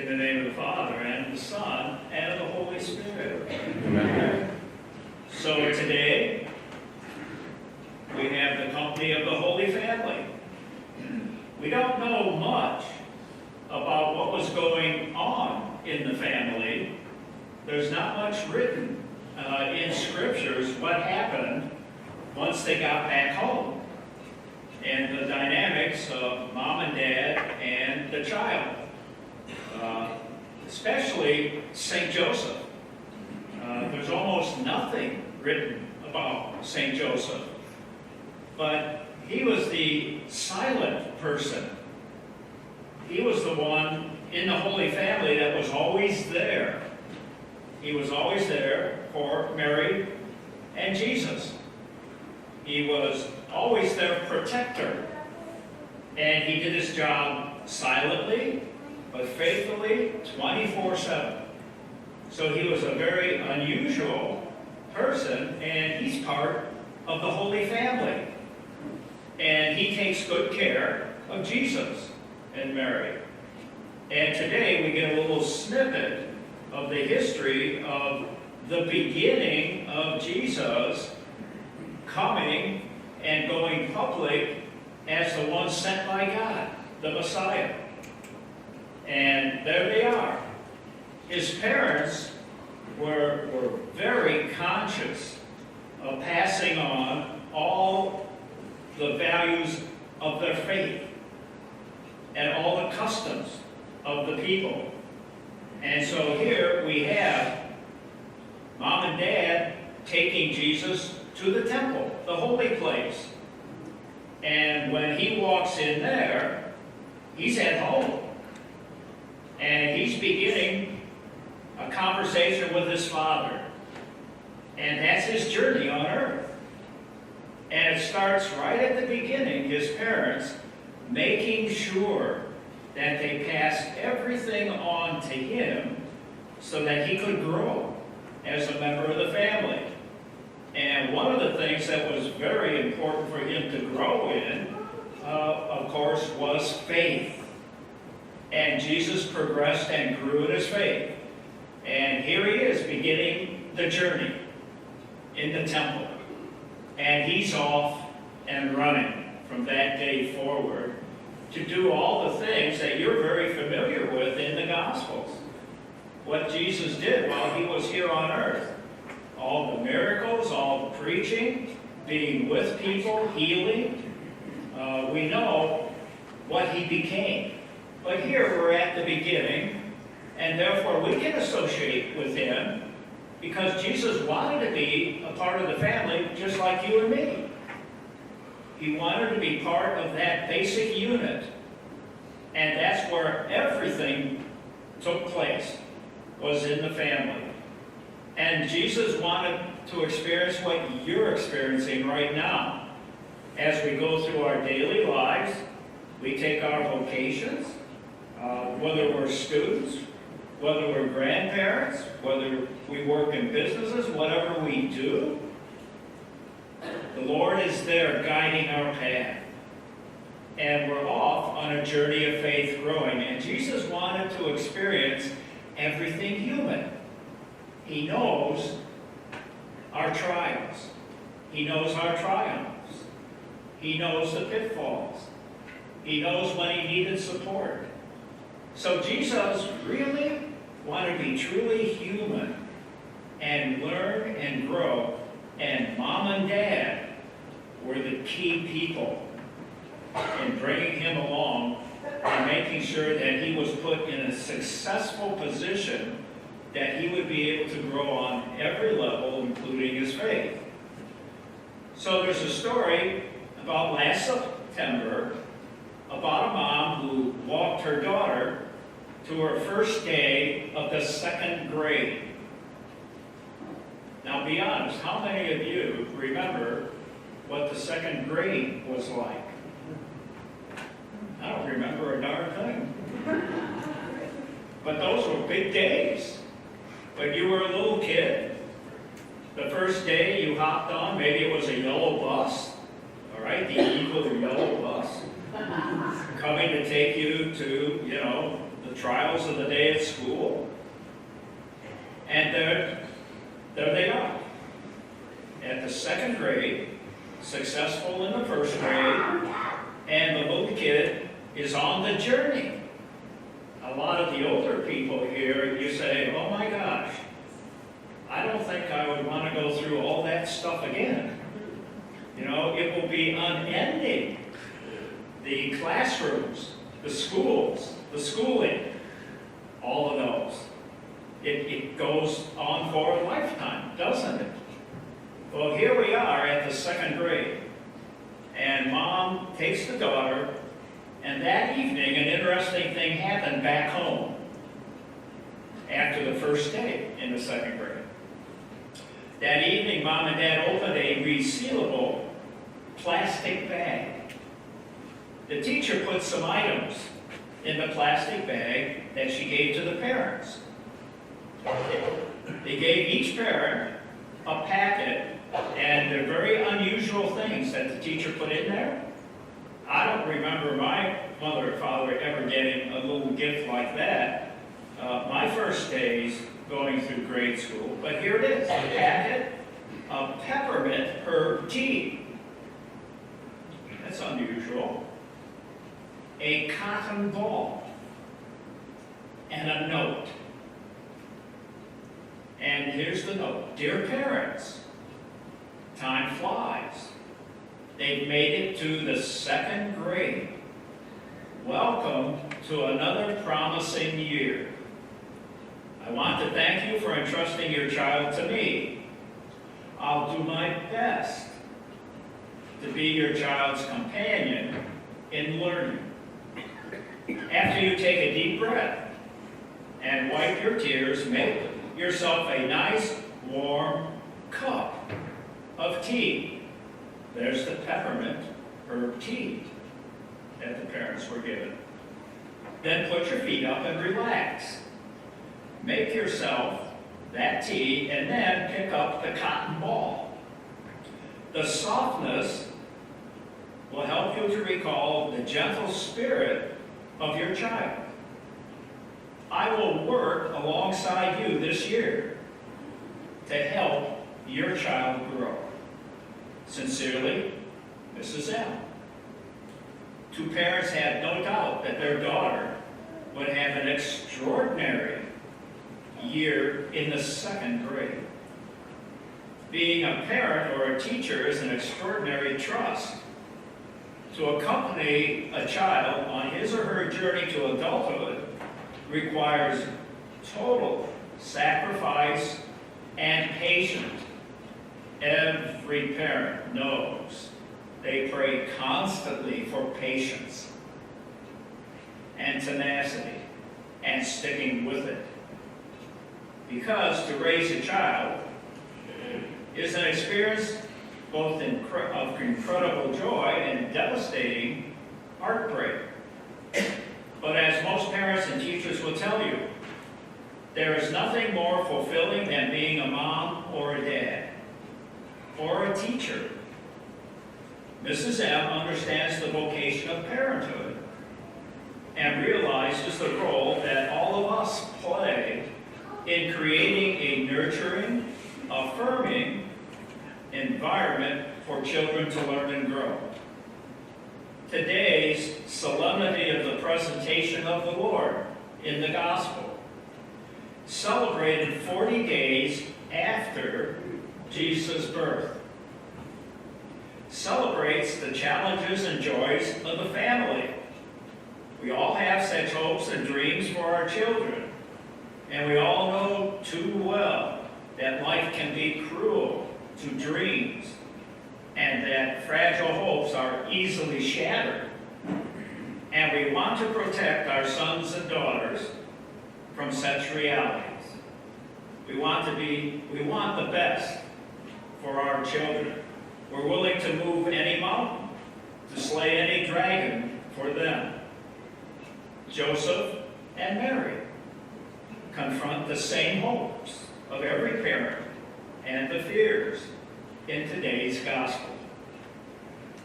In the name of the Father, and of the Son, and of the Holy Spirit. Amen. So today, we have the company of the Holy Family. We don't know much about what was going on in the family. There's not much written in scriptures what happened once they got back home, and the dynamics of mom and dad and the child. Especially St. Joseph. There's almost nothing written about St. Joseph. But he was the silent person. He was the one in the Holy Family that was always there. He was always there for Mary and Jesus. He was always their protector. And he did his job silently, but faithfully, 24/7. So he was a very unusual person, and he's part of the Holy Family. And he takes good care of Jesus and Mary. And today we get a little snippet of the history of the beginning of Jesus coming and going public as the one sent by God, the Messiah. And there they are. His parents were very conscious of passing on all the values of their faith and all the customs of the people. And so here we have mom and dad taking Jesus to the temple, the holy place. And when he walks in there, he's at home. And he's beginning a conversation with his Father. And that's his journey on earth. And it starts right at the beginning, his parents making sure that they passed everything on to him so that he could grow as a member of the family. And one of the things that was very important for him to grow in, of course, was faith. And Jesus progressed and grew in his faith. And here he is beginning the journey in the temple. And he's off and running from that day forward to do all the things that you're very familiar with in the Gospels. What Jesus did while he was here on earth. All the miracles, all the preaching, being with people, healing. We know what he became. But here we're at the beginning, and therefore we can associate with him because Jesus wanted to be a part of the family just like you and me. He wanted to be part of that basic unit. And that's where everything took place, was in the family. And Jesus wanted to experience what you're experiencing right now. As we go through our daily lives, we take our vocations, whether we're students, whether we're grandparents, whether we work in businesses, whatever we do, the Lord is there guiding our path. And we're off on a journey of faith growing. And Jesus wanted to experience everything human. He knows our trials. He knows our triumphs. He knows the pitfalls. He knows when he needed support. So Jesus really wanted to be truly human and learn and grow. And mom and dad were the key people in bringing him along and making sure that he was put in a successful position that he would be able to grow on every level, including his faith. So there's a story about last September about a mom who walked her daughter to her first day of the second grade. Now be honest, how many of you remember what the second grade was like? I don't remember a darn thing. But those were big days. When you were a little kid, the first day you hopped on, maybe it was a yellow bus, all right, the Eagle yellow bus, coming to take you to, the the trials of the day at school. And there they are. At the second grade, successful in the first grade, and the little kid is on the journey. A lot of the older people here, you say, oh my gosh, I don't think I would want to go through all that stuff again. You know, it will be unending. The classrooms, the schools, the schooling, all of those. It goes on for a lifetime, doesn't it? Well, here we are at the second grade, and Mom takes the daughter, and that evening an interesting thing happened back home after the first day in the second grade. That evening, Mom and Dad opened a resealable plastic bag. The teacher put some items in the plastic bag that she gave to the parents. They gave each parent a packet, and they're very unusual things that the teacher put in there. I don't remember my mother or father ever getting a little gift like that. My first days going through grade school, but here it is, a packet of peppermint herb tea. That's unusual. A cotton ball and a note. And here's the note. Dear parents, time flies. They've made it to the second grade. Welcome to another promising year. I want to thank you for entrusting your child to me. I'll do my best to be your child's companion in learning. After you take a deep breath and wipe your tears, make yourself a nice warm cup of tea. There's the peppermint herb tea that the parents were given. Then put your feet up and relax. Make yourself that tea and then pick up the cotton ball. The softness will help you to recall the gentle spirit of your child. I will work alongside you this year to help your child grow. Sincerely, Mrs. M. Two parents had no doubt that their daughter would have an extraordinary year in the second grade. Being a parent or a teacher is an extraordinary trust. To accompany a child on his or her journey to adulthood requires total sacrifice and patience. Every parent knows they pray constantly for patience and tenacity and sticking with it. Because to raise a child is an experience both of incredible joy and devastating heartbreak. But as most parents and teachers will tell you, there is nothing more fulfilling than being a mom or a dad or a teacher. Mrs. M understands the vocation of parenthood and realizes the role that all of us play in creating a nurturing, affirming environment for children to learn and grow. Today's solemnity of the presentation of the Lord in the Gospel, celebrated 40 days after Jesus' birth, celebrates the challenges and joys of the family. We all have such hopes and dreams for our children, and we all know too well that life can be cruel to dreams and that fragile hopes are easily shattered. And we want to protect our sons and daughters from such realities. We want the best for our children. We're willing to move any mountain, to slay any dragon for them. Joseph and Mary confront the same hopes of every parent and the fears in today's gospel.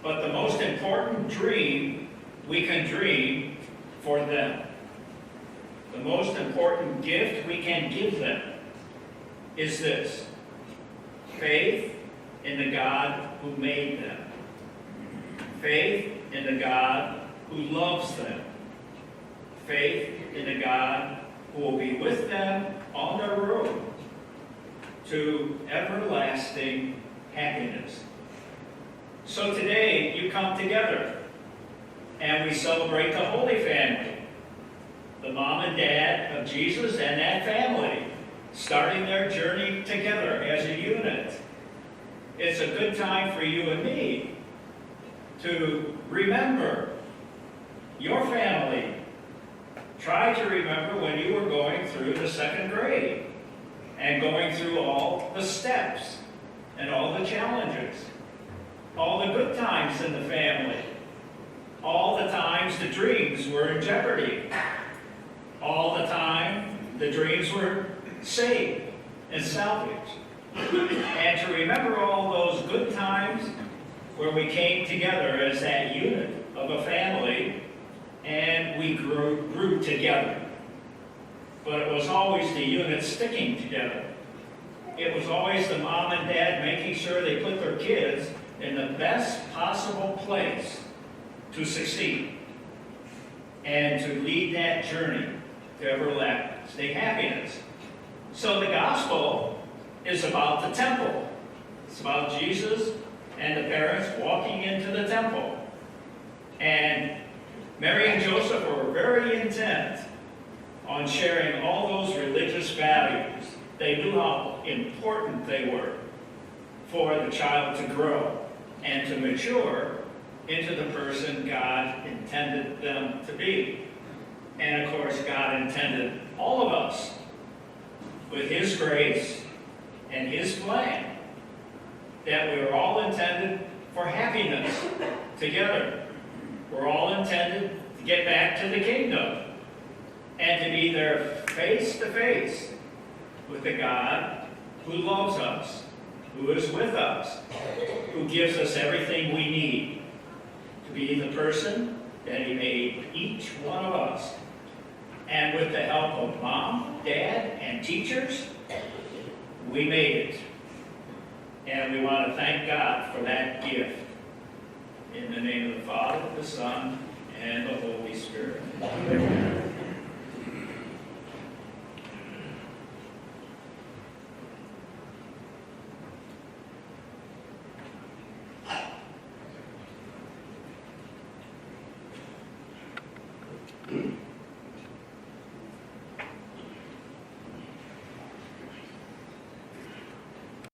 But the most important dream we can dream for them the most important gift we can give them is this: faith in the God who made them. Faith in the God who loves them. Faith in the God who will be with them on their road to everlasting happiness. So today you come together and we celebrate the Holy Family, the mom and dad of Jesus and that family, starting their journey together as a unit. It's a good time for you and me to remember your family. Try to remember when you were going through the second grade and going through all the steps and all the challenges, all the good times in the family, all the times the dreams were in jeopardy, all the time the dreams were saved and salvaged. And to remember all those good times where we came together as that unit of a family and we grew together. But it was always the unit sticking together. It was always the mom and dad making sure they put their kids in the best possible place to succeed and to lead that journey to everlasting happiness. So the gospel is about the temple. It's about Jesus and the parents walking into the temple. And Mary and Joseph were very intent on sharing all those religious values. They knew how important they were for the child to grow and to mature into the person God intended them to be. And of course, God intended all of us with His grace and His plan that we are all intended for happiness together. We're all intended to get back to the kingdom and to be there face to face with the God who loves us, who is with us, who gives us everything we need to be the person that He made each one of us. And with the help of mom, dad, and teachers, we made it. And we want to thank God for that gift. In the name of the Father, the Son, and the Holy Spirit. Amen.